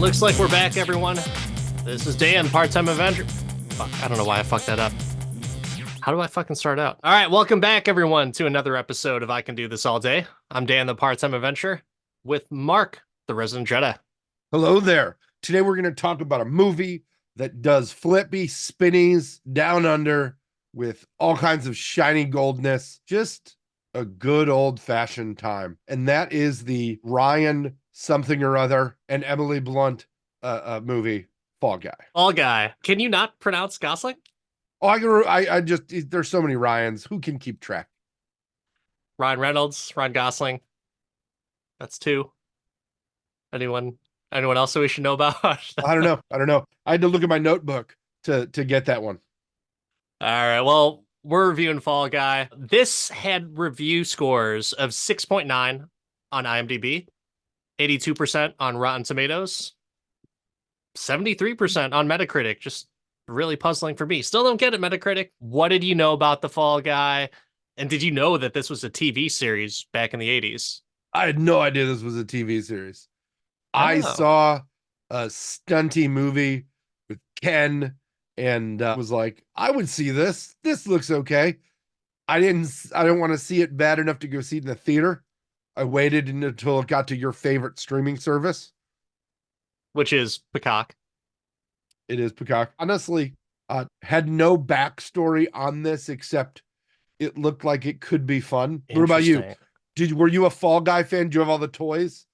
Looks like we're back, everyone. This is Dan, part-time Avenger. Fuck, I don't know why I fucked that up. How do I fucking start out? All right, welcome back, everyone, to another episode of I Can Do This All Day. I'm Dan, the part-time Avenger, with Mark, the resident Jedi. Hello there. Today we're going to talk about a movie that does flippy spinnies down under with all kinds of shiny goldness. Just a good old-fashioned time. And that is the Ryan something or other and Emily Blunt movie, Fall Guy. All guy. Can you not pronounce Gosling? Oh, I just, there's so many Ryans. Who can keep track? Ryan Reynolds, Ryan Gosling. That's two. Anyone else that we should know about? I don't know. I had to look at my notebook to get that one. All right, well, we're reviewing Fall Guy. This had review scores of 6.9 on IMDb, 82% on Rotten Tomatoes, 73% on Metacritic. Just really puzzling for me. Still don't get it, Metacritic. What did you know about the Fall Guy? And did you know that this was a TV series back in the 80s? I had no idea this was a TV series. I Oh. saw a stunty movie with Ken and was like, I would see this. This looks okay. I don't want to see it bad enough to go see it in the theater. I waited until it got to your favorite streaming service. Which is Peacock. It is Peacock. Honestly, had no backstory on this except it looked like it could be fun. What about you? Were you a Fall Guy fan? Do you have all the toys?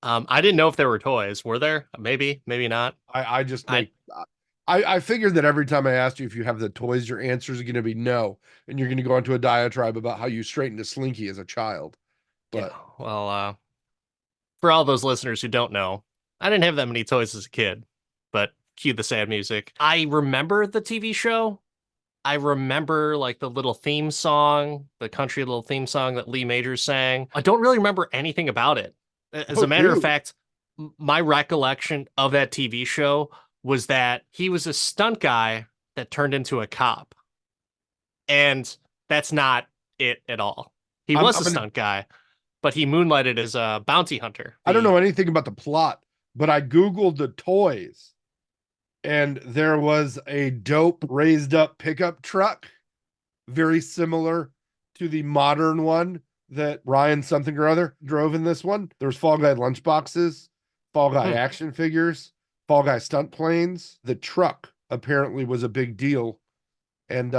I didn't know if there were toys. Were there? Maybe, maybe not. I figured that every time I asked you if you have the toys, your answer is going to be no, and you're going to go into a diatribe about how you straightened a Slinky as a child. But yeah, well, for all those listeners who don't know, I didn't have that many toys as a kid, but cue the sad music. I remember the TV show. I remember like the little theme song, the country little theme song that Lee Majors sang. I don't really remember anything about it. As a matter of fact, my recollection of that TV show was that he was a stunt guy that turned into a cop. And that's not it at all. He was a stunt guy, but he moonlighted as a bounty hunter. I don't know anything about the plot, but I Googled the toys and there was a dope raised up pickup truck, very similar to the modern one that Ryan something or other drove in this one. There's Fall Guy lunchboxes, Fall Guy action figures, Fall Guy stunt planes. The truck apparently was a big deal. And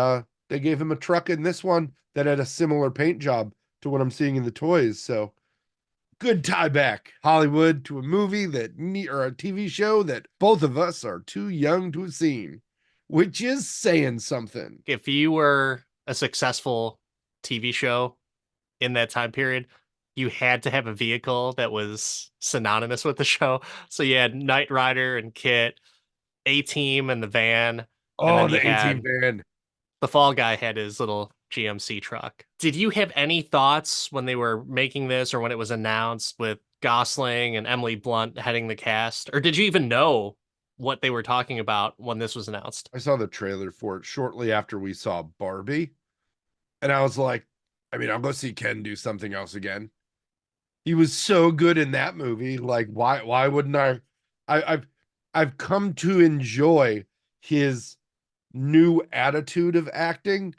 they gave him a truck in this one that had a similar paint job to what I'm seeing in the toys. So good tie back Hollywood to a movie or a TV show that both of us are too young to have seen, which is saying something. If you were a successful TV show in that time period, you had to have a vehicle that was synonymous with the show. So you had Knight Rider and Kit, A-Team and the van. Oh, the A-Team van. The Fall Guy had his little GMC truck. Did you have any thoughts when they were making this or when it was announced with Gosling and Emily Blunt heading the cast? Or did you even know what they were talking about when this was announced? I saw the trailer for it shortly after we saw Barbie. And I was like, I'll go see Ken do something else again. He was so good in that movie. Like, why wouldn't I've come to enjoy his new attitude of acting,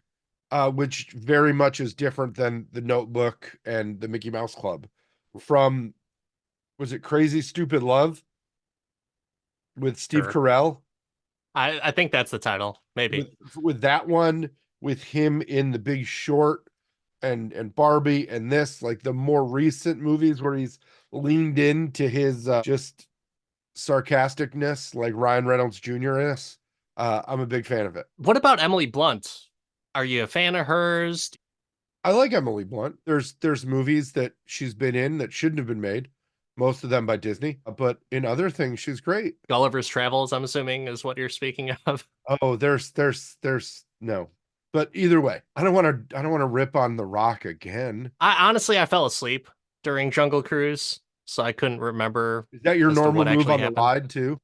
which very much is different than The Notebook and the Mickey Mouse Club. From, was it Crazy Stupid Love with Steve Carell? I think that's the title, maybe. With that one, with him in The Big Short and Barbie and this, like the more recent movies where he's leaned into his just sarcasticness, like Ryan Reynolds Jr. is. I'm a big fan of it. What about Emily Blunt? Are you a fan of hers? I like Emily Blunt. There's movies that she's been in that shouldn't have been made, most of them by Disney, but in other things she's great. Gulliver's Travels, I'm assuming, is what you're speaking of. Oh, there's no. But either way, I don't want to rip on The Rock again. I fell asleep during Jungle Cruise, so I couldn't remember. Is that your normal move on the ride too?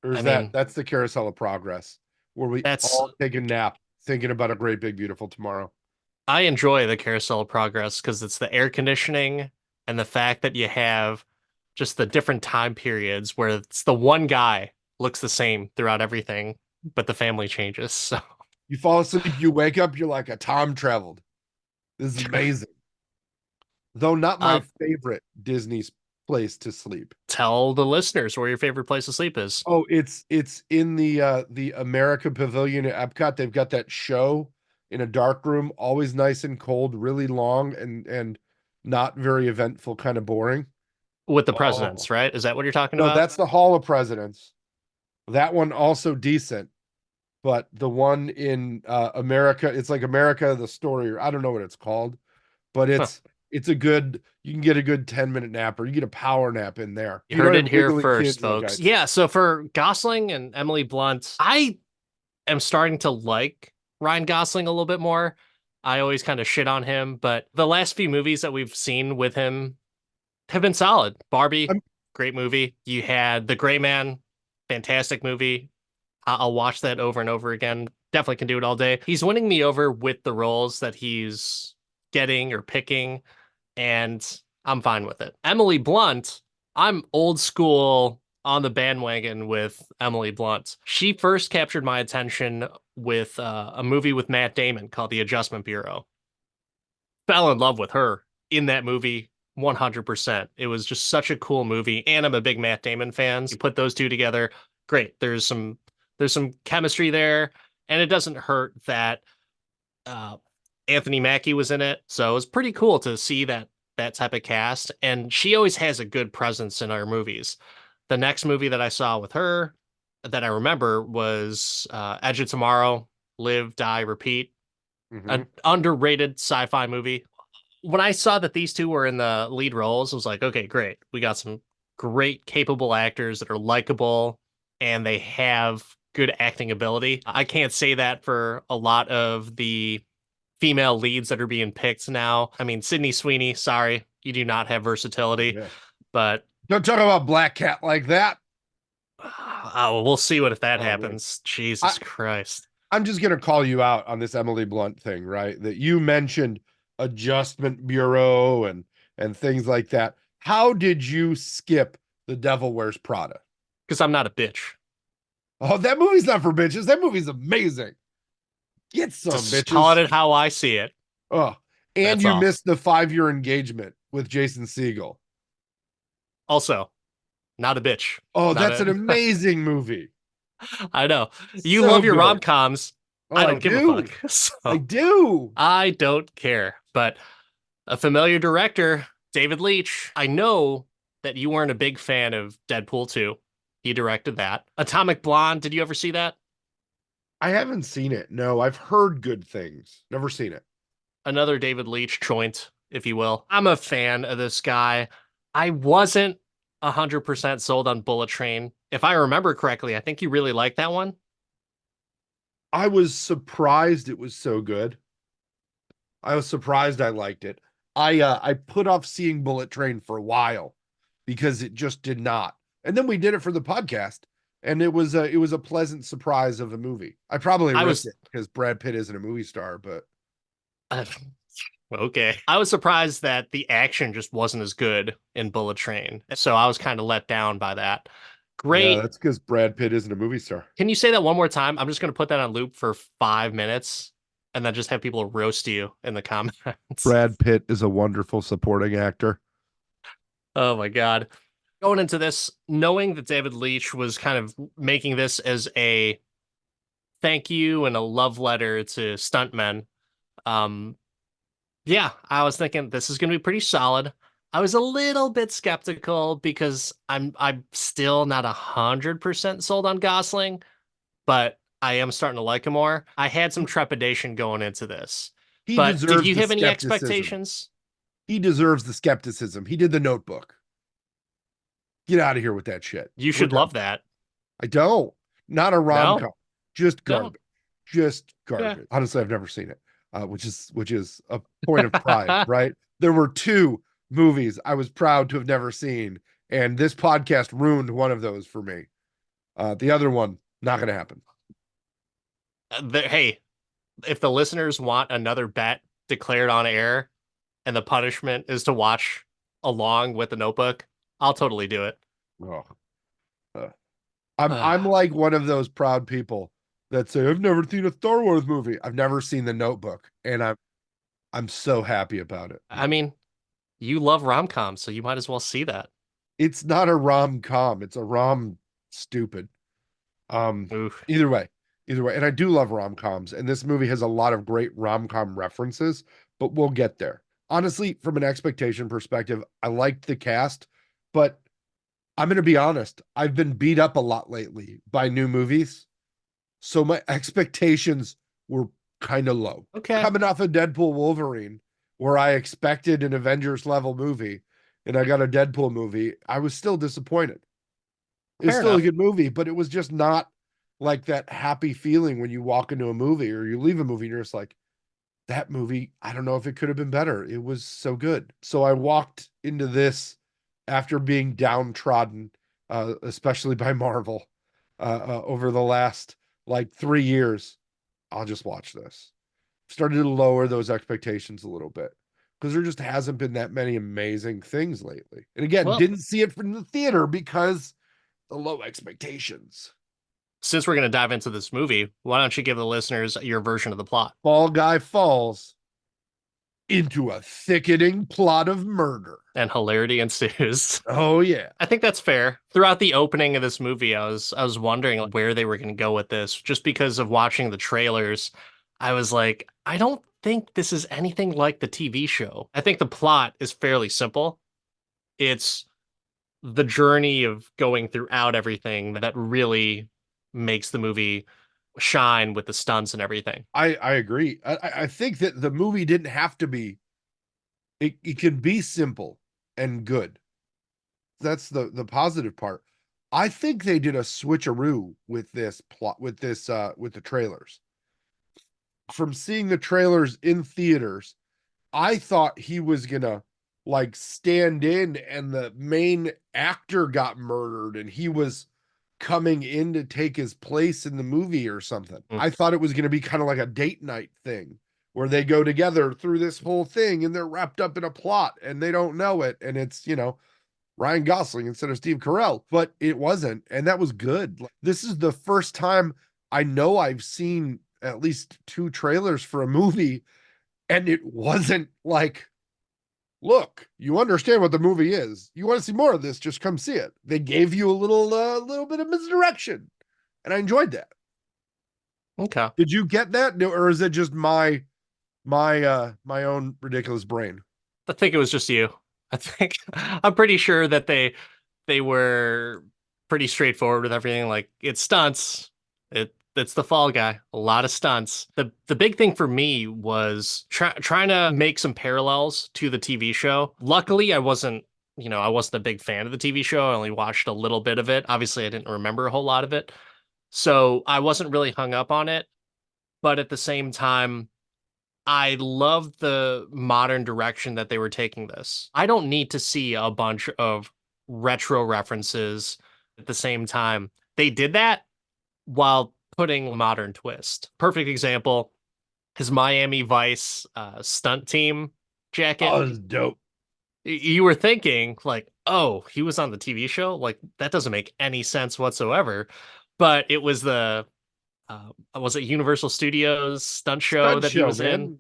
Or is that's the Carousel of Progress, where we all take a nap thinking about a great big beautiful tomorrow? I enjoy the Carousel of Progress because it's the air conditioning and the fact that you have just the different time periods where it's the one guy looks the same throughout everything, but the family changes. So You fall asleep, you wake up, you're like a time traveled. This is amazing. Though not my uh, favorite Disney's place to sleep. tell the listeners where your favorite place to sleep is. Oh, it's in the America Pavilion at Epcot. They've got that show in a dark room, always nice and cold, really long and not very eventful, kind of boring. With the Oh, presidents, right? Is that what you're talking no, about? that's the Hall of Presidents. That one also decent, but the one in America, it's like America the Story, or I don't know what it's called, but Huh. it's a good, you can get a good 10-minute nap or you get a power nap in there. You You don't heard it have here wiggling first, kids like I folks. do. Yeah, so for Gosling and Emily Blunt, I am starting to like Ryan Gosling a little bit more. I always kind of shit on him, but the last few movies that we've seen with him have been solid. Barbie, I'm great movie. You had The Gray Man, fantastic movie. Will watch that over and over again. Definitely can do it all day. He's winning me over with the roles that he's getting or picking, and I'm fine with it. Emily Blunt, I'm old school on the bandwagon with Emily Blunt. She first captured my attention with a movie with Matt Damon called The Adjustment Bureau. Fell in love with her in that movie 100%. It was just such a cool movie, and I'm a big Matt Damon fan. So you put those two together, great. There's some chemistry there, and it doesn't hurt that uh, Anthony Mackie was in it. So it was pretty cool to see that type of cast. And she always has a good presence in our movies. The next movie that I saw with her that I remember was Edge of Tomorrow, Live, Die, Repeat, mhm. an underrated sci-fi movie. When I saw that these two were in the lead roles, I was like, okay, great. We got some great, capable actors that are likable and they have good acting ability. I can't say that for a lot of the female leads that are being picked now. I mean, Sydney Sweeney, sorry, you do not have Oh versatility, yeah. but Don't talk about Black Cat like that. we'll see what if that Oh man. happens. I, Jesus Christ. I'm just gonna call you out on this Emily Blunt thing, right? That you mentioned adjustment bureau and things like that. How did you skip The Devil Wears Prada? Because I'm not a bitch. Oh, that movie's not for bitches. That movie's amazing. Get some Just calling bitches. it how I see it. Oh, and That's you all. missed the 5-year engagement with Jason Segel. Also, not a bitch. Oh, Not that's an a. amazing movie. I know. You So love your good. rom-coms. Oh, I I don't give a fuck. do. I So do. I don't care. But a familiar director, David Leitch. I know that you weren't a big fan of Deadpool 2. He directed that. Atomic Blonde, did you ever see that? I haven't seen it. No, I've heard good things. Never seen it. Another David Leitch joint, if you will. I'm a fan of this guy. I wasn't 100% sold on Bullet Train. If I remember correctly, I think you really liked that one. I was surprised it was so good. I was surprised I liked it. I put off seeing Bullet Train for a while because it just did not. And then we did it for the podcast, and it was a pleasant surprise of a movie. I probably I ripped was it because Brad Pitt isn't a movie star, but okay. I was surprised that the action just wasn't as good in Bullet Train. So I was kind of let down by that. yeah, Great. that's because Brad Pitt isn't a movie star. Can you say that one more time? I'm just going to put that on loop for 5 minutes and then just have people roast you in the comments. Brad Pitt is a wonderful supporting actor. Oh my God. Going into this, knowing that David Leitch was kind of making this as a thank you and a love letter to stuntmen, um, yeah, I was thinking this is going to be pretty solid. I was a little bit skeptical because I'm still not 100% sold on Gosling, but I am starting to like him more. I had some trepidation going into this. He But did deserves you the have any skepticism. expectations? He deserves the skepticism. He did the Notebook. Get out of here with that shit. You We're should done. love that. I don't. Not a rom No? com. Just No? garbage. Just Yeah. garbage. Honestly, I've never seen it, which is a point of pride, right? There were two movies I was proud to have never seen, and this podcast ruined one of those for me. The other one, not going to happen. Hey, if the listeners want another bet declared on air and the punishment is to watch along with the notebook, I'll totally do it. Oh, uh, I'm Uh, like one of those proud people that say I've never seen a Star Wars movie. I've never seen The Notebook, and I'm so happy about it. I mean, you love rom-coms, so you might as well see that. It's not a rom-com, it's a rom stupid. Um, Oof. either way, either way. And I do love rom-coms, and this movie has a lot of great rom-com references, but we'll get there. Honestly, from an expectation perspective, I liked the cast, but I'm going to be honest, I've been beat up a lot lately by new movies. So my expectations were kind of low. Okay, Coming off of Deadpool Wolverine, where I expected an Avengers level movie and I got a Deadpool movie, I was still disappointed. It's fair still a enough. good movie, but it was just not like that happy feeling when you walk into a movie or you leave a movie and you're just like, that movie, I don't know if it could have been better. It was so good. So I walked into this after being downtrodden, especially by Marvel, over the last like 3 years. I'll just watch this. Started to lower those expectations a little bit because there just hasn't been that many amazing things lately. And again, Well, didn't see it from the theater because the low expectations. since we're going to dive into this movie, why don't you give the listeners your version of the plot? Fall Guy falls into a thickening plot of murder. And hilarity ensues. Oh yeah. I think that's fair. Throughout the opening of this movie, I was wondering like, where they were going to go with this, just because of watching the trailers. I was like, I don't think this is anything like the TV show. I think the plot is fairly simple. It's the journey of going throughout everything that really makes the movie shine with the stunts and everything. I agree. I think that the movie didn't have to be. It can be simple and good. That's the positive part. I think they did a switcheroo with this plot with the trailers. From seeing the trailers in theaters, I thought he was gonna like stand in and the main actor got murdered and he was coming in to take his place in the movie or something. Mm. I thought it was gonna be kind of like a date night thing where they go together through this whole thing and they're wrapped up in a plot and they don't know it. And it's, Ryan Gosling instead of Steve Carell, but it wasn't. And that was good. This is the first time I know I've seen at least two trailers for a movie and it wasn't like, look, you understand what the movie is. You want to see more of this, just come see it. They gave you a little bit of misdirection, and I enjoyed that. Okay. Did you get that, or is it just my own ridiculous brain? I think it was just you. I think I'm pretty sure that they were pretty straightforward with everything. Like it's stunts. It's the Fall Guy. A lot of stunts. The big thing for me was trying to make some parallels to the TV show. Luckily, I wasn't a big fan of the TV show. I only watched a little bit of it. Obviously, I didn't remember a whole lot of it. So I wasn't really hung up on it. But at the same time, I love the modern direction that they were taking this. I don't need to see a bunch of retro references at the same time. They did that while putting a modern twist. Perfect example, his Miami Vice stunt team jacket. Oh, it's dope. You were thinking like, oh, he was on the TV show? Like that doesn't make any sense whatsoever. But it was was it Universal Studios stunt show Stunt that he show, was in? man.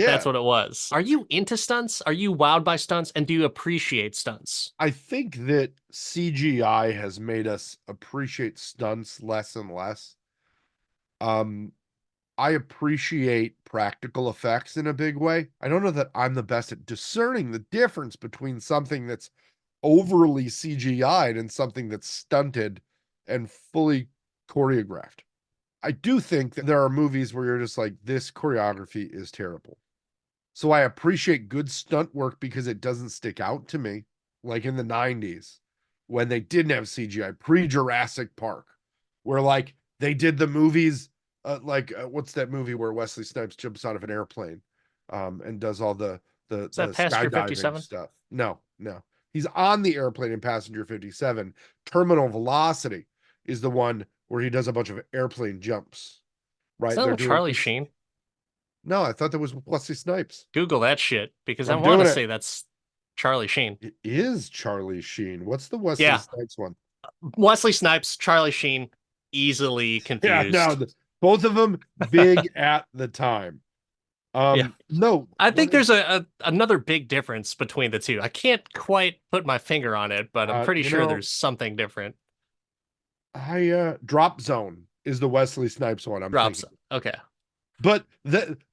That's Yeah, what it was. Are you into stunts? Are you wowed by stunts? And do you appreciate stunts? I think that CGI has made us appreciate stunts less and less. Um, I appreciate practical effects in a big way. I don't know that I'm the best at discerning the difference between something that's overly CGI'd and something that's stunted and fully choreographed. I do think that there are movies where you're just like, this choreography is terrible. So I appreciate good stunt work because it doesn't stick out to me, like in the 90s when they didn't have CGI, pre Jurassic Park, where like they did the movies, what's that movie where Wesley Snipes jumps out of an airplane and does all Is the that Passenger skydiving 57? stuff? No, no. He's on the airplane in Passenger 57. Terminal Velocity is the one where he does a bunch of airplane jumps, Is right? that They're with doing Charlie Sheen? no, I thought that was Wesley Snipes. Google that shit because I I'm want to doing it. say that's Charlie Sheen. It is Charlie Sheen. What's the Wesley Yeah, Snipes one? Wesley Snipes, Charlie Sheen, easily Yeah, no, confused. both of them big at the time. Yeah. No, I what think is there's a another big difference between the two. I can't quite put my finger on it, but I'm pretty you sure know, there's something different. I Drop Zone is the Wesley Snipes one I'm Drops. thinking. Okay. But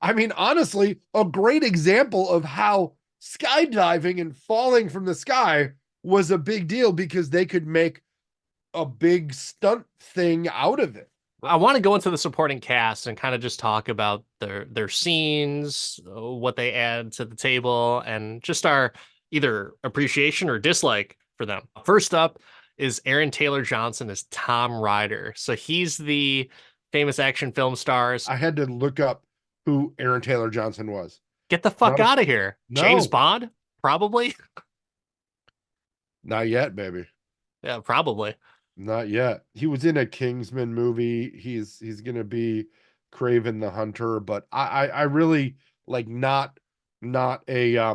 I mean, honestly, a great example of how skydiving and falling from the sky was a big deal because they could make a big stunt thing out of it. I want to go into the supporting cast and kind of just talk about their scenes, what they add to the table, and just our either appreciation or dislike for them. First up is Aaron Taylor Johnson as Tom Ryder. So he's the famous action film stars. I had to look up who Aaron Taylor Johnson was. Get the fuck Not a out of here. James no, Bond? Probably. not yet, baby. Yeah, probably. Not yet. He was in a Kingsman movie. He's gonna be Craven the Hunter, but I really like not a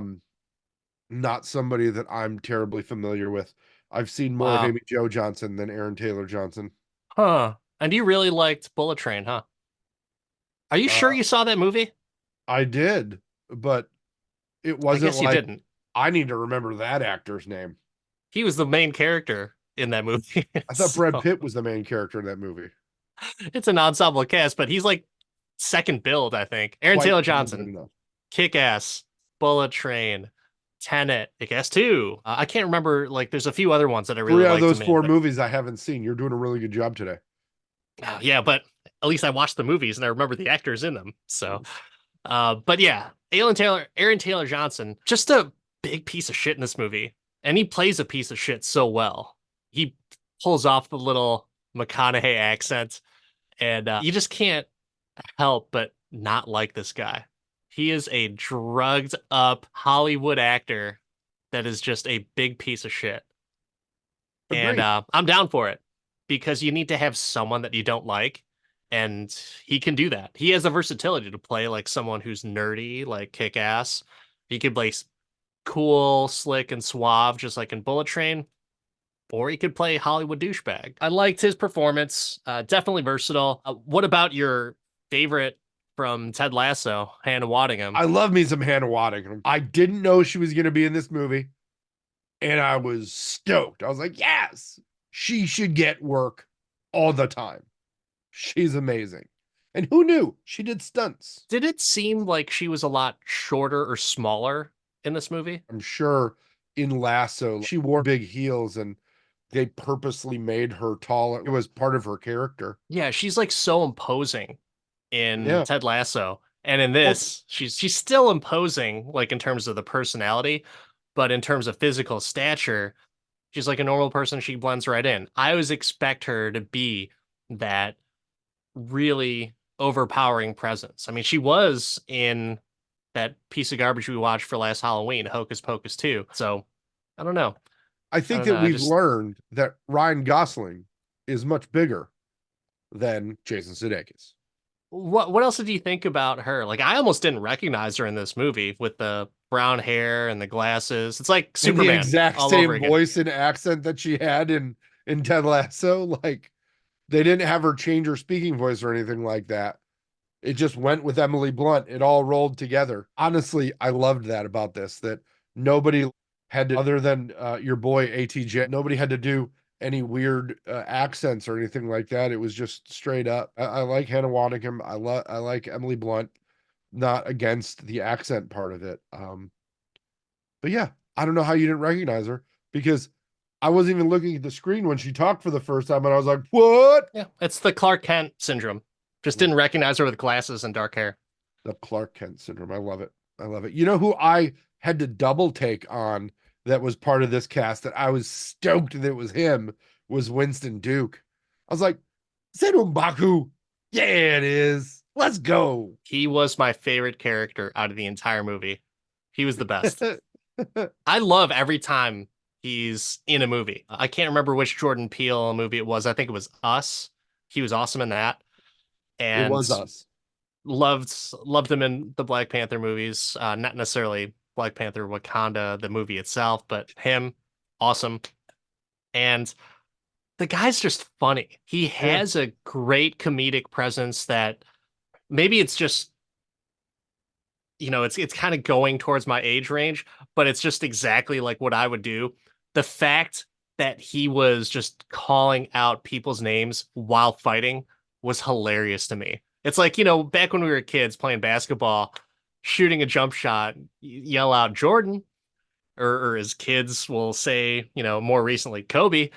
not somebody that I'm terribly familiar with. I've seen more of Wow. Amy Jo Johnson than Aaron Taylor Johnson. Huh. And you really liked Bullet Train, huh? Are you sure Uh, you saw that movie? I did, but it I wasn't guess you like didn't. I need to remember that actor's name. He was the main character in that movie. I thought Brad So Pitt was the main character in that movie. it's an ensemble cast, but he's like second build, I think. Aaron Quite Taylor more than Johnson, enough. Kick Ass, Bullet Train, Tenet, Kick Ass 2. I can't remember, like, there's a few other ones that I really Three out of liked those him in, four but movies I haven't seen. You're doing a really good job today. yeah, but at least I watched the movies and I remember the actors in them. So, but yeah, Aaron Taylor Johnson, just a big piece of shit in this movie. And he plays a piece of shit so well. He pulls off the little McConaughey accent, and you just can't help but not like this guy. He is a drugged up Hollywood actor that is just a big piece of shit. And Agreed. I'm down for it because you need to have someone that you don't like. And he can do that. He has the versatility to play like someone who's nerdy, like kick ass. He could play cool, slick, and suave, just like in Bullet Train, or he could play Hollywood douchebag. I liked his performance. Definitely versatile. What about your favorite from Ted Lasso, Hannah Waddingham? I love me some Hannah Waddingham. I didn't know she was going to be in this movie, and I was stoked. I was like, yes, she should get work all the time. She's amazing. And who knew she did stunts? Did it seem like she was a lot shorter or smaller in this movie? I'm sure in Lasso, she wore big heels and they purposely made her taller. It was part of her character. Yeah, she's like so imposing in Yeah. Ted Lasso. And in Well, this, she's still imposing, like in terms of the personality, but in terms of physical stature, she's like a normal person. She blends right in. I always expect her to be that really overpowering presence. I mean, she was in that piece of garbage we watched for last Halloween, Hocus Pocus 2. So I don't know. I I think don't know. that I we've just learned that Ryan Gosling is much bigger than Jason Sudeikis. what else did you think about her? Like I almost didn't recognize her in this movie with the brown hair and the glasses. It's like And the Superman exact all over same again. voice and accent that she had in Ted Lasso. Like they didn't have her change her speaking voice or anything like that. It just went with Emily Blunt. It all rolled together. Honestly, I loved that about this, that nobody had to, other than your boy ATJ, nobody had to do any weird accents or anything like that. It was just straight up. I like Hannah Waddingham. I like Emily Blunt, not against the accent part of it. But yeah, I don't know how you didn't recognize her because I wasn't even looking at the screen when she talked for the first time, and I was like, "What?" Yeah, it's the Clark Kent syndrome. Just didn't recognize her with glasses and dark hair. The Clark Kent syndrome. I love it. I love it. You know who I had to double take on that was part of this cast that I was stoked that it was him was Winston Duke. I was like, Zenun Baku. Yeah, it is. Let's go. He was my favorite character out of the entire movie. He was the best. I love every time he's in a movie. I can't remember which Jordan Peele movie it was. I think it was Us. He was awesome in that, It and was us. loved him in the Black Panther movies. Not necessarily Black Panther Wakanda, the movie itself, but him, awesome. And the guy's just funny. He Yeah. has a great comedic presence that maybe it's just, it's kind of going towards my age range, but it's just exactly like what I would do. The fact that he was just calling out people's names while fighting was hilarious to me. It's like, back when we were kids playing basketball, shooting a jump shot, yell out Jordan, or as kids will say, more recently, Kobe.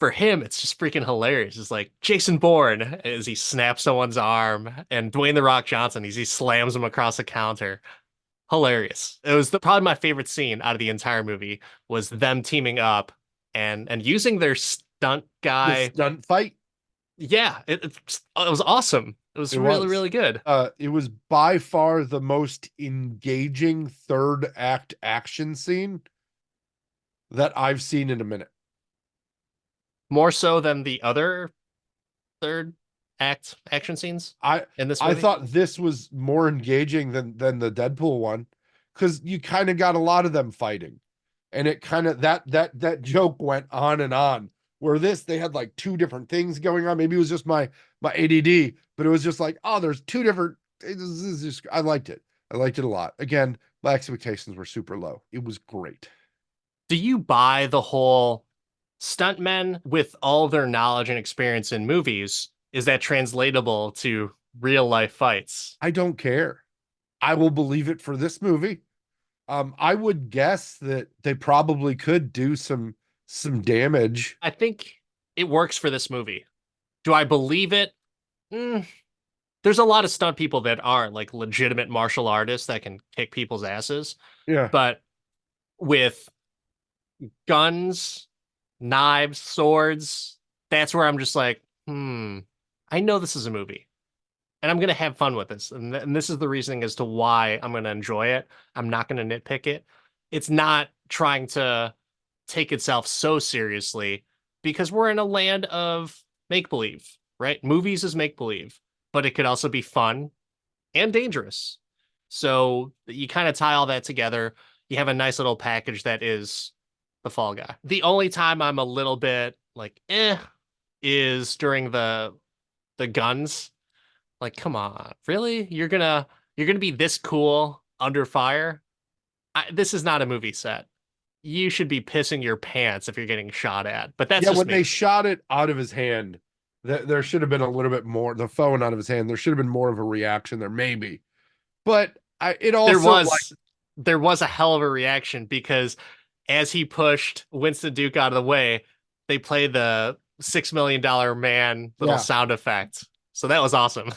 For him, it's just freaking hilarious. It's like Jason Bourne as he snaps someone's arm, and Dwayne the Rock Johnson as he slams him across the counter. Hilarious. It was probably my favorite scene out of the entire movie was them teaming up and using their stunt The guy. stunt fight. Yeah, it was awesome. It was It really, was. really good. It was by far the most engaging third act action scene that I've seen in a minute. More so than the other third act action scenes I in this I movie. thought this was more engaging than the Deadpool one because you kind of got a lot of them fighting, and it kind of that joke went on and on. Where this they had like two different things going on. Maybe it was just my ADD, but it was just like, oh, there's two different. This is just I liked it. I liked it a lot. Again, my expectations were super low. It was great. Do you buy the whole stuntmen with all their knowledge and experience in movies? Is that translatable to real life fights? I don't care. I will believe it for this movie. I would guess that they probably could do some damage. I think it works for this movie. Do I believe it? Mm, there's a lot of stunt people that are like legitimate martial artists that can kick people's asses, Yeah. but with guns, knives, swords, that's where I'm just like, I know this is a movie and I'm going to have fun with this. And this is the reasoning as to why I'm going to enjoy it. I'm not going to nitpick it. It's not trying to take itself so seriously because we're in a land of make believe, right? Movies is make believe, but it could also be fun and dangerous. So you kind of tie all that together. You have a nice little package that is the Fall Guy. The only time I'm a little bit like is during the guns. Like, come on, really? You're gonna be this cool under fire? This is not a movie set. You should be pissing your pants if you're getting shot at. But that's Yeah, just when they me. shot it out of his hand, there should have been a little bit more, the phone out of his hand, there should have been more of a reaction there, maybe. But it There also like, was there was a hell of a reaction because as he pushed Winston Duke out of the way, they played the $6 million man little yeah, sound effect. So that was awesome.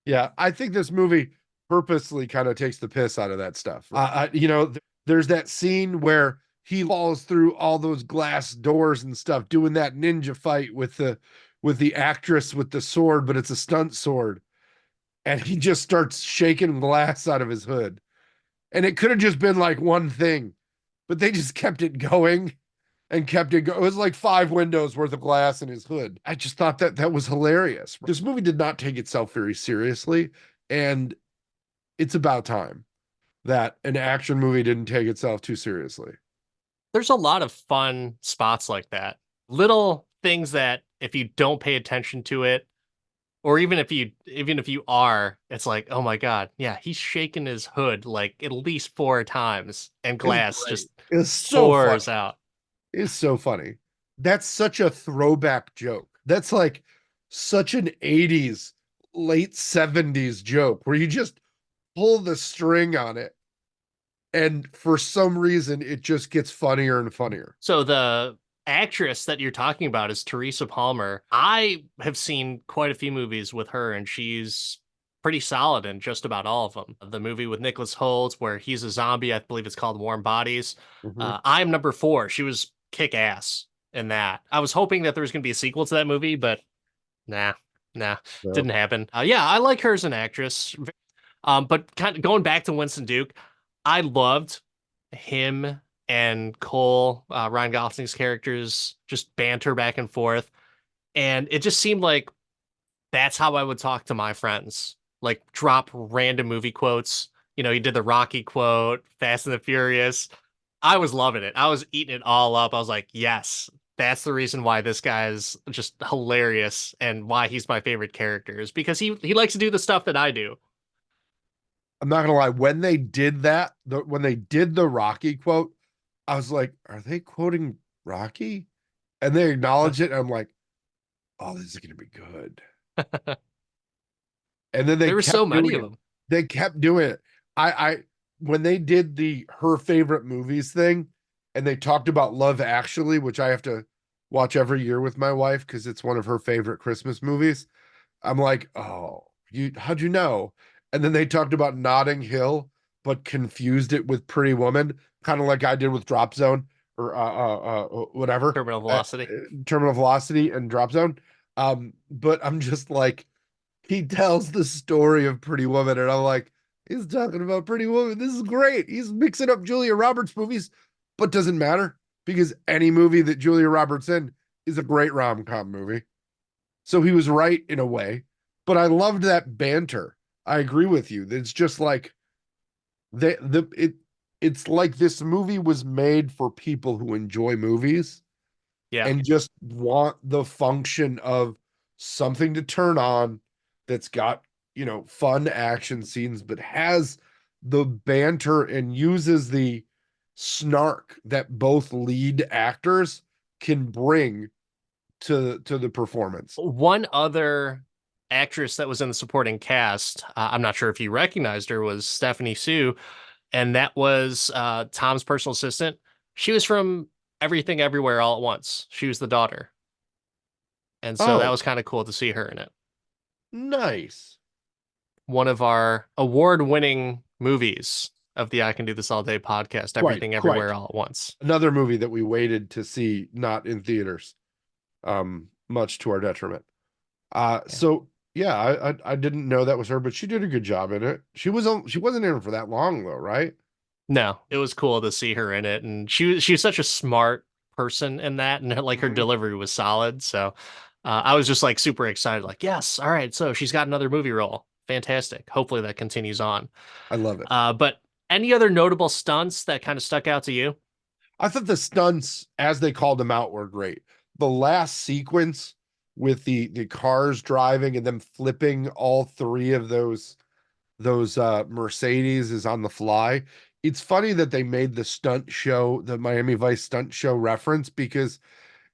yeah. I think this movie purposely kind of takes the piss out of that stuff. There's that scene where he falls through all those glass doors and stuff, doing that ninja fight with the actress with the sword, but it's a stunt sword, and he just starts shaking glass out of his hood. And it could have just been like one thing, but they just kept it going and kept it going. It was like 5 windows worth of glass in his hood. I just thought that was hilarious. This movie did not take itself very seriously, and it's about time that an action movie didn't take itself too seriously. There's a lot of fun spots like that. Little things that if you don't pay attention to it, or even if you are, it's like, oh my God, yeah, he's shaking his hood like at least 4 times and It's glass great. just It's so pours funny. out. It's so funny. That's such a throwback joke. That's like such an 80s, late 70s joke where you just pull the string on it. And for some reason, it just gets funnier and funnier. So the actress that you're talking about is Teresa Palmer. I have seen quite a few movies with her, and she's pretty solid in just about all of them. The movie with Nicholas Hoult, where he's a zombie, I believe it's called Warm Bodies. Mhm. I'm number four. She was kick ass in that. I was hoping that there was going to be a sequel to that movie, but nah, nah, So, didn't happen. Yeah, I like her as an actress. But kind of going back to Winston Duke, I loved him and Cole, Ryan Gosling's characters, just banter back and forth. And it just seemed like that's how I would talk to my friends. Like drop random movie quotes He did the Rocky quote, Fast and the Furious. I was loving it. I was eating it all up. I was like, yes, that's the reason why this guy is just hilarious and why he's my favorite character is because he likes to do the stuff that I do. I'm not gonna lie, when they did that, when they did the Rocky quote, I was like, are they quoting Rocky? And they acknowledge it, and I'm like, oh, this is gonna be good. And then they There were so kept many doing of it. them. They kept doing it. I when they did the her favorite movies thing, and they talked about Love Actually, which I have to watch every year with my wife because it's one of her favorite Christmas movies. I'm like, oh, how'd you know? And then they talked about Notting Hill, but confused it with Pretty Woman, kind of like I did with Drop Zone or whatever, Terminal Velocity. Terminal Velocity and Drop Zone. But I'm just like, he tells the story of Pretty Woman, and I'm like, he's talking about Pretty Woman. This is great. He's mixing up Julia Roberts movies, but doesn't matter because any movie that Julia Roberts in is a great rom-com movie. So he was right in a way, but I loved that banter. I agree with you. It's just like it's like this movie was made for people who enjoy movies Yeah. and just want the function of something to turn on that's got, fun action scenes, but has the banter and uses the snark that both lead actors can bring to the performance. One other actress that was in the supporting cast, I'm not sure if you recognized her, was Stephanie Sue, and that was Tom's personal assistant. She was from Everything Everywhere All at Once. She was the daughter. And so that Oh, was kind of cool to see her in it. nice. One of our award-winning movies of the I Can Do This All Day podcast, Quite, Everything quite. Everywhere All at Once. Another movie that we waited to see, not in theaters, much to our detriment. Yeah. So yeah, I didn't know that was her, but she did a good job in it. She wasn't in it for that long though, right? No, it was cool to see her in it, and she was such a smart person in that, and her Mhm. delivery was solid. So I was just like super excited, like yes, all right, so she's got another movie role, fantastic. Hopefully that continues on. I love it. But any other notable stunts that kind of stuck out to you? I thought the stunts, as they called them out, were great. The last sequence with the cars driving and them flipping all three of those Mercedes is on the fly. It's funny that they made the stunt show, the Miami Vice stunt show reference because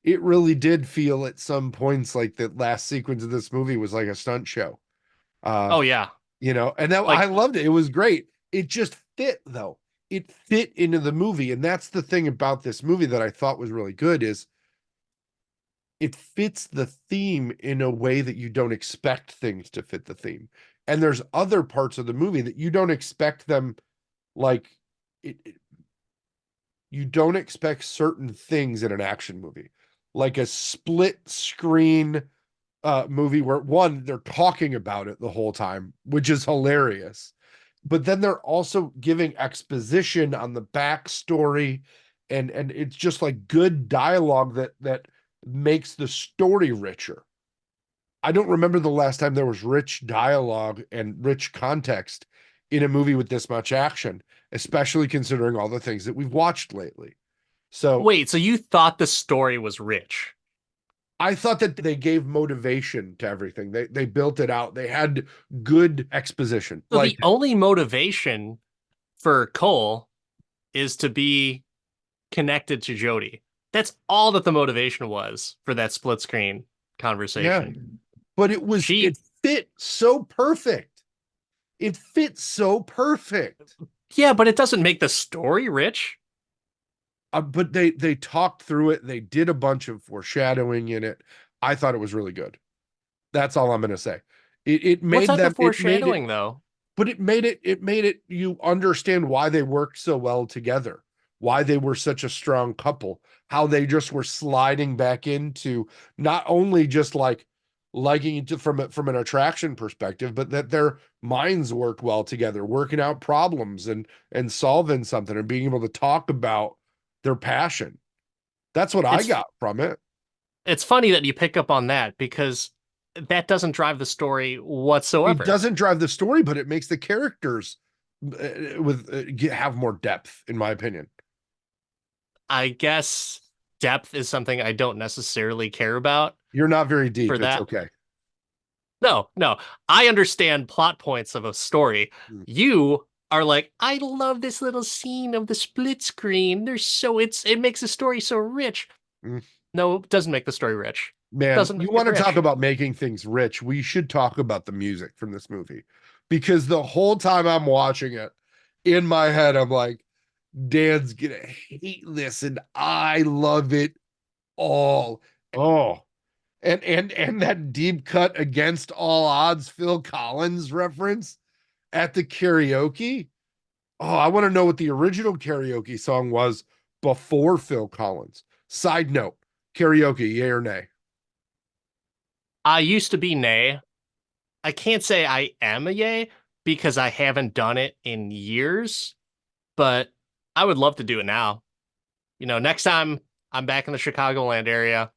it really did feel at some points like the last sequence of this movie was like a stunt show. Uh, Oh yeah, and that I like loved it. It was great. It just fit though. It fit into the movie, and that's the thing about this movie that I thought was really good is it fits the theme in a way that you don't expect things to fit the theme. And there's other parts of the movie that you don't expect them like you don't expect certain things in an action movie. Like a split screen movie where one, they're talking about it the whole time, which is hilarious. But then they're also giving exposition on the backstory, and it's just like good dialogue that makes the story richer. I don't remember the last time there was rich dialogue and rich context in a movie with this much action, especially considering all the things that we've watched lately. So wait, so you thought the story was rich? I thought that they gave motivation to everything. They built it out. They had good exposition. So Like, the only motivation for Cole is to be connected to Jody. That's all that the motivation was for that split screen yeah, conversation. but it She, fit so perfect. It fits so perfect. yeah, but it doesn't make the story rich. But they talked through it. They did a bunch of foreshadowing in it. I thought it was really good. That's all I'm gonna say. It What made type of them. It made it. foreshadowing, though? But it made it you understand why they worked so well together, why they were such a strong couple, how they just were sliding back into not only just like liking it from an attraction perspective, but that their minds worked well together, working out problems and solving something and being able to talk about their passion. That's what I It's got from it. it's funny that you pick up on that because that doesn't drive the story It whatsoever. doesn't drive the story, but it makes the characters with have more depth, in my opinion. I guess depth is something I don't necessarily care about You're not very for deep. It's that. okay. No, no. I understand plot points of a story. Mm, You are like, I love this little scene of the split screen. There's so it makes the story so rich. mm. No, it doesn't make the story rich. Man, Doesn't you make it want to talk rich. about making things rich? We should talk about the music from this movie because the whole time I'm watching it, in my head, I'm like, Dan's gonna hate this, and I love it all. Oh, and that deep cut against all odds Phil Collins reference at the karaoke. Oh, I want to know what the original karaoke song was before Phil Collins. Side note, karaoke, yay or nay? I used to be nay. I can't say I am a yay because I haven't done it in years, but I would love to do it now. Next time I'm back in the Chicagoland area,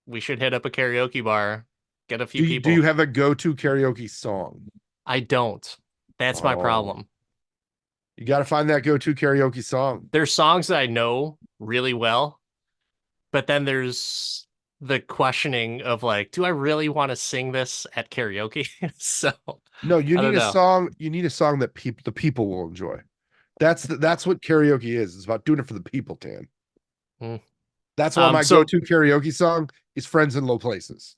we should hit up a karaoke bar, get a few Do you people. have a go-to karaoke song? I don't. That's my Oh, problem. you got to find that go-to karaoke song. There's songs that I know really well, but then there's the questioning of like, do I really want to sing this at karaoke? So No, you I need don't a know. song. You need a song that the people will enjoy. That's what karaoke is. It's about doing it for the people, Tan. Hmm. That's why my So go-to karaoke song is "Friends in Low Places,"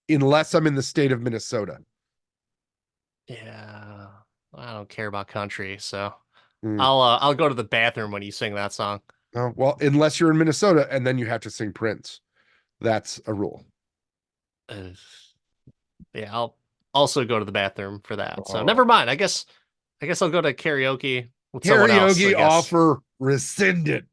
unless I'm in the state of Minnesota. yeah, I don't care about country, so Mm. I'll go to the bathroom when you sing that song. Oh, well, unless you're in Minnesota, and then you have to sing Prince. That's a rule. Ugh. Yeah, I'll also go to the bathroom for that. So Oh. never mind. I guess I'll go to karaoke with someone else, I Karaoke guess. offer rescinded.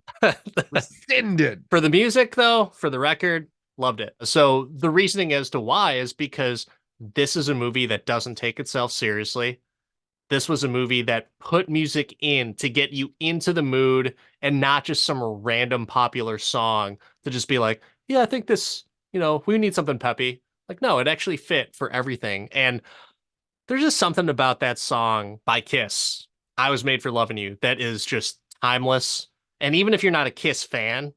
Rescinded. For the music, though, for the record, loved it. So the reasoning as to why is because this is a movie that doesn't take itself seriously. This was a movie that put music in to get you into the mood and not just some random popular song to just be like, yeah, I think this, we need something peppy. Like, no, it actually fit for everything. And there's just something about that song by Kiss, I Was Made for Loving You, that is just timeless. And even if you're not a Kiss fan,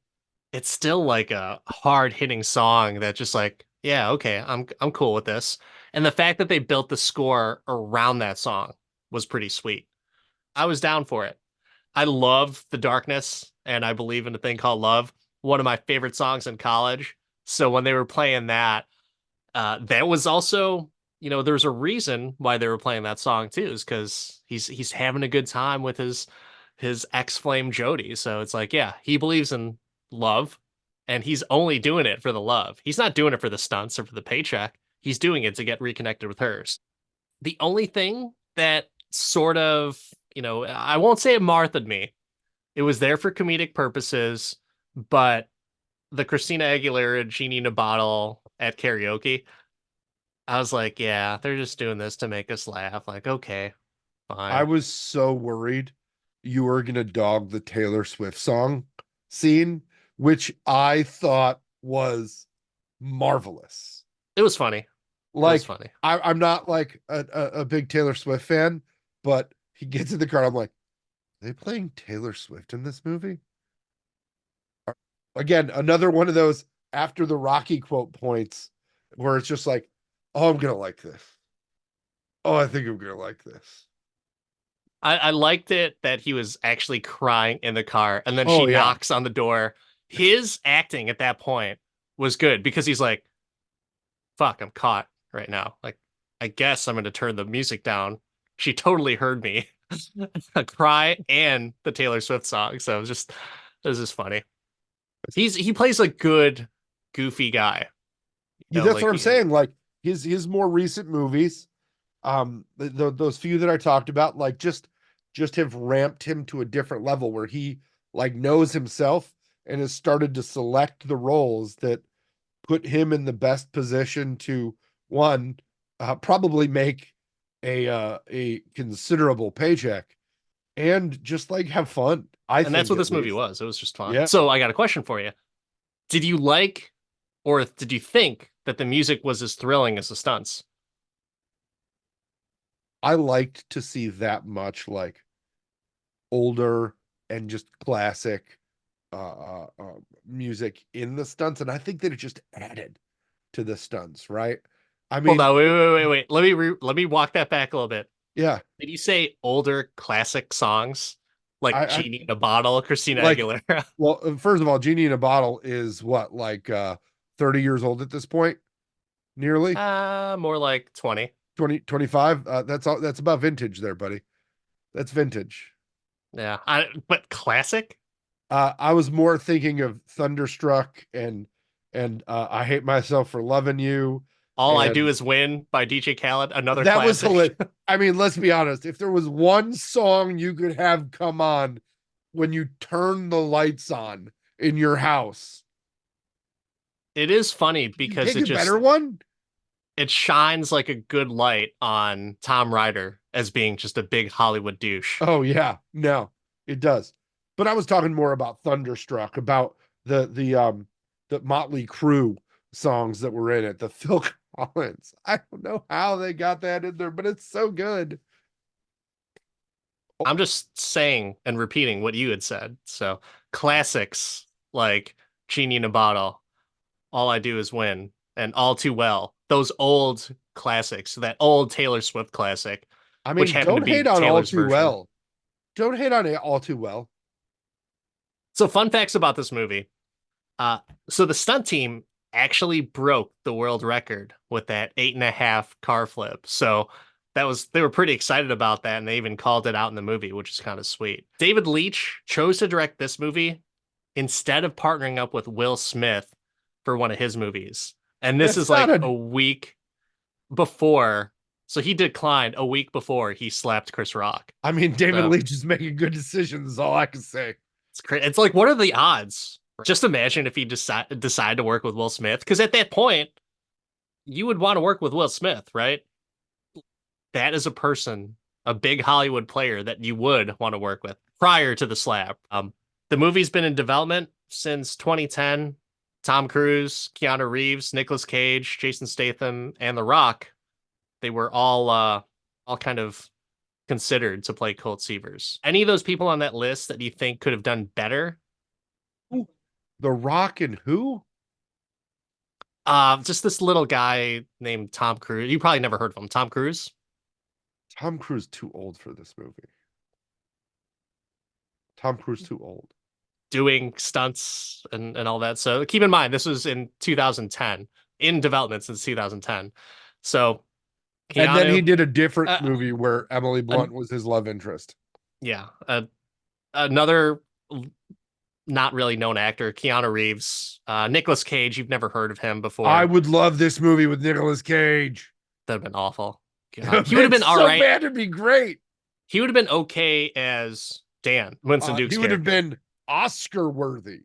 it's still like a hard hitting song that just like, yeah, okay, I'm cool with this. And the fact that they built the score around that song was pretty sweet. I was down for it. I love The Darkness and I Believe in a Thing Called Love, one of my favorite songs in college. So when they were playing that, that was also, there's a reason why they were playing that song too, is because he's having a good time with his ex-flame Jody. So it's like, yeah, he believes in love, and he's only doing it for the love. He's not doing it for the stunts or for the paycheck. He's doing it to get reconnected with hers. The only thing that sort of, I won't say it Marthaed me. It was there for comedic purposes, but the Christina Aguilera Genie in a Bottle at karaoke, I was like, yeah, they're just doing this to make us laugh. Like, okay, I fine. was so worried you were gonna dog the Taylor Swift song scene, which I thought was marvelous. It was funny. It was Like funny. I'm not like a big Taylor Swift fan, but he gets in the car. I'm like, are they playing Taylor Swift in this movie? Again, another one of those after the Rocky quote points where it's just like, oh, I'm gonna like this. Oh, I think I'm gonna like this. I liked it that he was actually crying in the car and then she Oh yeah. knocks on the door. His acting at that point was good because he's like, fuck, I'm caught right now. Like, I guess I'm going to turn the music down. She totally heard me cry and the Taylor Swift song. So it was just funny. He plays a good, goofy guy. Yeah, that's Like what I'm saying. Like his more recent movies, those few that I talked about, like just have ramped him to a different level where he like knows himself and has started to select the roles that put him in the best position to one, probably make a considerable paycheck and just like have fun. I and that's think what at this movie least. was. It was just fun. Yeah. So I got a question for you. Did you like, or did you think that the music was as thrilling as the stunts? I liked to see that much like older and just classic music in the stunts, and I think that it just added to the stunts, right? I Hold mean, on, wait. Let me walk that back a little bit. yeah, Did you say older classic songs like I Genie in a Bottle, Christina like. Aguilera? Well, first of all, Genie in a Bottle is what, like 30 years old at this point, nearly More like 20. 20, 25. That's all. That's about vintage there, buddy. That's vintage. Yeah. But classic? I was more thinking of Thunderstruck and I Hate Myself for Loving You, All I Do and Is Win by DJ Khaled, another that was classic. hilarious. I mean, let's be honest. If there was one song you could have come on when you turn the lights on in your house, It is funny can you because pick a better one? it shines like a good light on Tom Ryder as being just a big Hollywood douche. Oh yeah, no, it does. But I was talking more about Thunderstruck, about the Motley Crue songs that were in it, the Phil Collins. I don't know how they got that in there, but it's so good. I'm just saying and repeating what you had said. So classics like Genie in a Bottle, All I Do Is Win, and All Too Well. Those old classics, that old Taylor Swift classic, I which mean, happened to don't hate be on All Taylor's Too version. Well. Don't hate on it All Too Well. So fun facts about this movie. Uh, so the stunt team actually broke the world record with that 8.5 car flip. So they were pretty excited about that, and they even called it out in the movie, which is kind of sweet. David Leitch chose to direct this movie instead of partnering up with Will Smith for one of his movies. And this That's is not like a. a week before. So he declined a week before he slapped Chris Rock. I mean, David So Leitch is making good decisions, is all I can say. it's crazy. It's like, what are the odds? Just imagine if he decide to work with Will Smith, because at that point, you would want to work with Will Smith, right? That is a person, a big Hollywood player that you would want to work with prior to the slap. The movie's been in development since 2010. Tom Cruise, Keanu Reeves, Nicolas Cage, Jason Statham, and The Rock, they were all kind of considered to play Colt Seavers. Any of those people on that list that you think could have done better? The Rock and who? Just this little guy named Tom Cruise. You probably never heard of him. Tom Cruise Tom Cruise too old for this movie. Tom Cruise too old. doing stunts and all that. So keep in mind, this was in 2010, in development since 2010. So And then he Keanu, did a different uh, movie where Emily uh, Blunt was his love interest. yeah, another not really known actor, Keanu Reeves, Nicolas Cage. You've never heard of him I before. would love this movie with Nicolas Cage. That'd have been awful. God, he would have been It's all so right. bad, it'd be great. He would have been okay as Dan, Winston Duke's He would have character. been Oscar worthy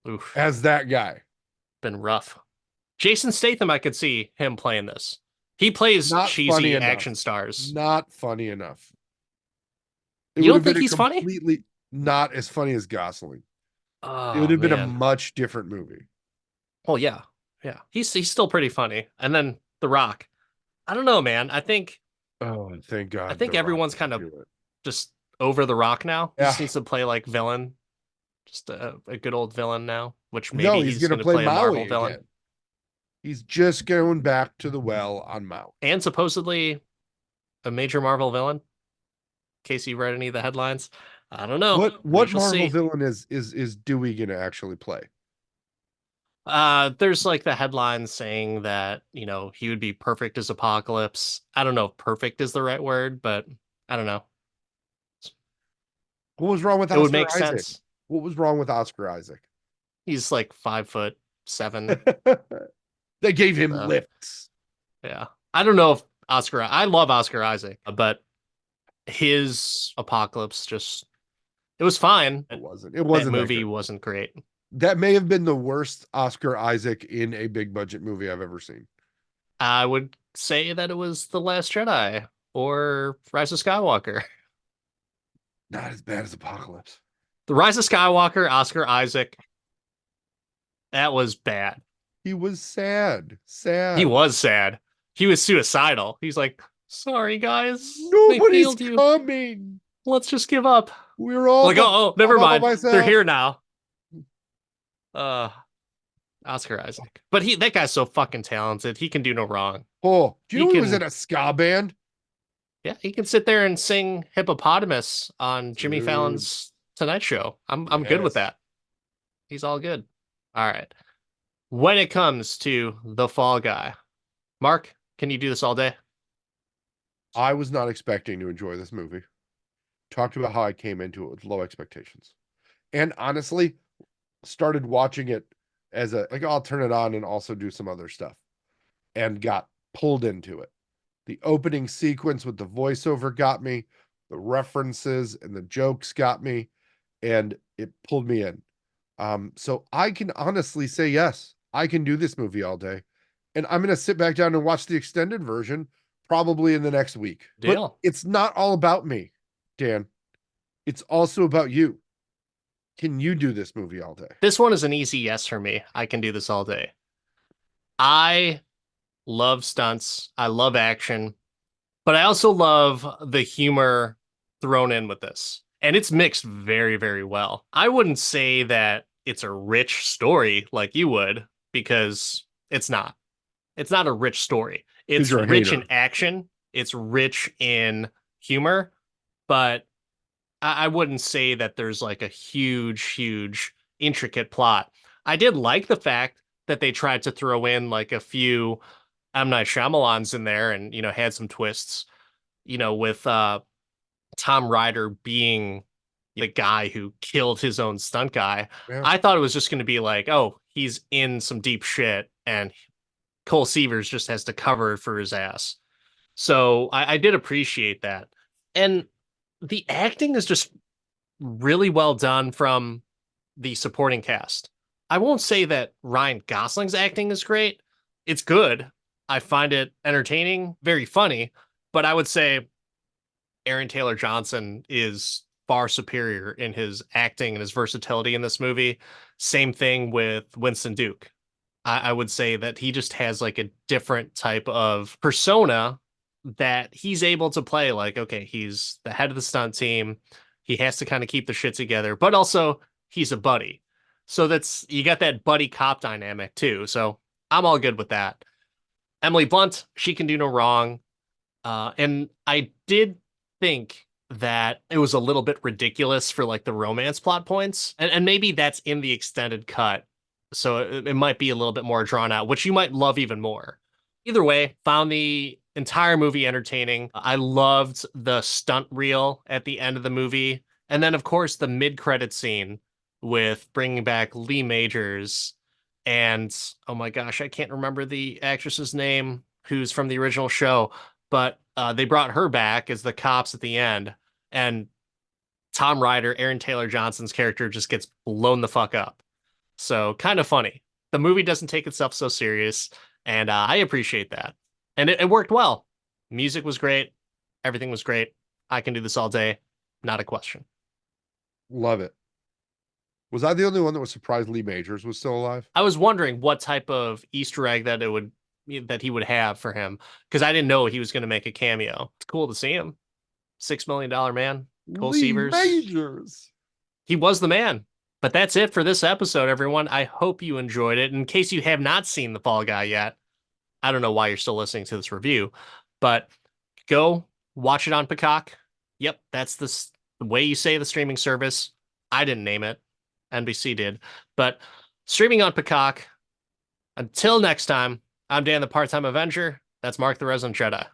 Oof, as that guy. been rough. Jason Statham, I could see him playing this. He plays Not funny cheesy enough. action stars. Not funny enough. It You would don't have been think a he's funny? completely not as funny as Gosling. It would Oh have been a man. much different movie. Well, yeah, yeah. He's still pretty funny. And then The Rock. I don't know, man. Oh, thank I God think The Rock everyone's kind didn't of do it. just over The Rock now. He just Yeah. needs to play like villain, just a good old villain now. Which No, maybe he's he's gonna going to play play a Marvel Maui villain. again. He's just going back to the well on Maui. And supposedly a major Marvel villain. In case you read any of the headlines, I don't know. We What shall Marvel see. villain is Dewey gonna actually play? There's like the headlines saying that, he would be perfect as Apocalypse. I don't know if perfect is the right word, but I don't know. What was wrong with It would Oscar make Isaac? sense. What was wrong with Oscar Isaac? He's like 5'7". They gave him So lifts. yeah. I don't know if I love Oscar Isaac, but his Apocalypse just it was fine. It wasn't. It That wasn't that movie good. wasn't great. That may have been the worst Oscar Isaac in a big budget movie I've ever seen. I would say that it was The Last Jedi or Rise of Skywalker. Not as bad as Apocalypse. The Rise of Skywalker, Oscar Isaac, that was bad. He was sad. He Sad. was sad. He was suicidal. He's like, Sorry, guys. They Nobody's failed you. coming. Let's just give up. We're all Like, oh, I'm never all by mind. They're myself. here now. Uh, Oscar Isaac. But that guy's so fucking talented. He can do no wrong. Oh, do you He know he was in can, a ska band? yeah, he can sit there and sing Hippopotamus on Jimmy Dude, Fallon's Tonight Show. I'm good with yes. that. He's all good. All right. When it comes to the Fall Guy, Mark, can you do this all day? I was not expecting to enjoy this movie. Talked about how I came into it with low expectations. And honestly, started watching it as a like I'll turn it on and also do some other stuff and got pulled into it. The opening sequence with the voiceover got me, the references and the jokes got me, and it pulled me in. So I can honestly say yes, I can do this movie all day. And I'm going to sit back down and watch the extended version probably in the next week. But Deal. it's not all about me, Dan. It's also about you. Can you do this movie all day? This one is an easy yes for me. I can do this all day. I love stunts. I love action, but I also love the humor thrown in with this. And it's mixed very, very well. I wouldn't say that it's a rich story like you would, because it's not. It's not a rich story. Because It's you're a rich in hater. action, it's rich in humor, but I wouldn't say that there's like a huge, huge, intricate plot. I did like the fact that they tried to throw in like a few M. Night Shyamalans in there and, had some twists, with Tom Ryder being the guy who killed his own stunt guy. Yeah. I thought it was just going to be like, oh, he's in some deep shit and Cole Seavers just has to cover for his ass. So I did appreciate that. And the acting is just really well done from the supporting cast. I won't say that Ryan Gosling's acting is great. It's good. I find it entertaining, very funny, but I would say Aaron Taylor Johnson is far superior in his acting and his versatility in this movie. Same thing with Winston Duke. I would say that he just has like a different type of persona that he's able to play. Like, okay, he's the head of the stunt team. He has to kind of keep the shit together, but also he's a buddy. So you got that buddy cop dynamic too. So I'm all good with that. Emily Blunt, she can do no wrong. And I did think that it was a little bit ridiculous for like the romance plot points. And maybe that's in the extended cut. So it might be a little bit more drawn out, which you might love even more. Either way, found the entire movie entertaining. I loved the stunt reel at the end of the movie. And then, of course, the mid-credit scene with bringing back Lee Majors and, oh my gosh, I can't remember the actress's name who's from the original show, but they brought her back as the cops at the end. And Tom Ryder, Aaron Taylor Johnson's character, just gets blown the fuck up. So kind of funny. The movie doesn't take itself so serious, and I appreciate that. And it worked well. Music was great. Everything was great. I can do this all day. Not a question. Love it. Was I the only one that was surprised Lee Majors was still alive? I was wondering what type of Easter egg that he would have for him, because I didn't know he was going to make a cameo. It's cool to see him. $6 million man, Cole Lee Seavers. Majors. He was the man. But that's it for this episode, everyone. I hope you enjoyed it. In case you have not seen The Fall Guy yet, I don't know why you're still listening to this review, but go watch it on Peacock. Yep, that's the way you say the streaming service. I didn't name it. NBC did. But streaming on Peacock. Until next time, I'm Dan the Part-Time Avenger. That's Mark the Resident Jedi.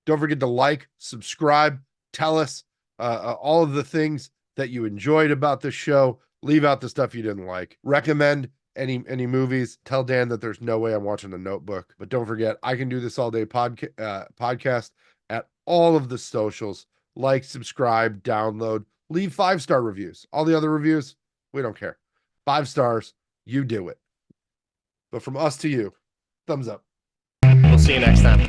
Don't forget to like, subscribe, tell us all of the things that you enjoyed about the show. Leave out the stuff you didn't like. Recommend any movies. Tell Dan that there's no way I'm watching The Notebook. But don't forget, I can do this all day podcast at all of the socials. Like, subscribe, download, leave 5-star reviews. All the other reviews, we don't care. 5 stars, you do it. But from us to you, thumbs up. We'll see you next time.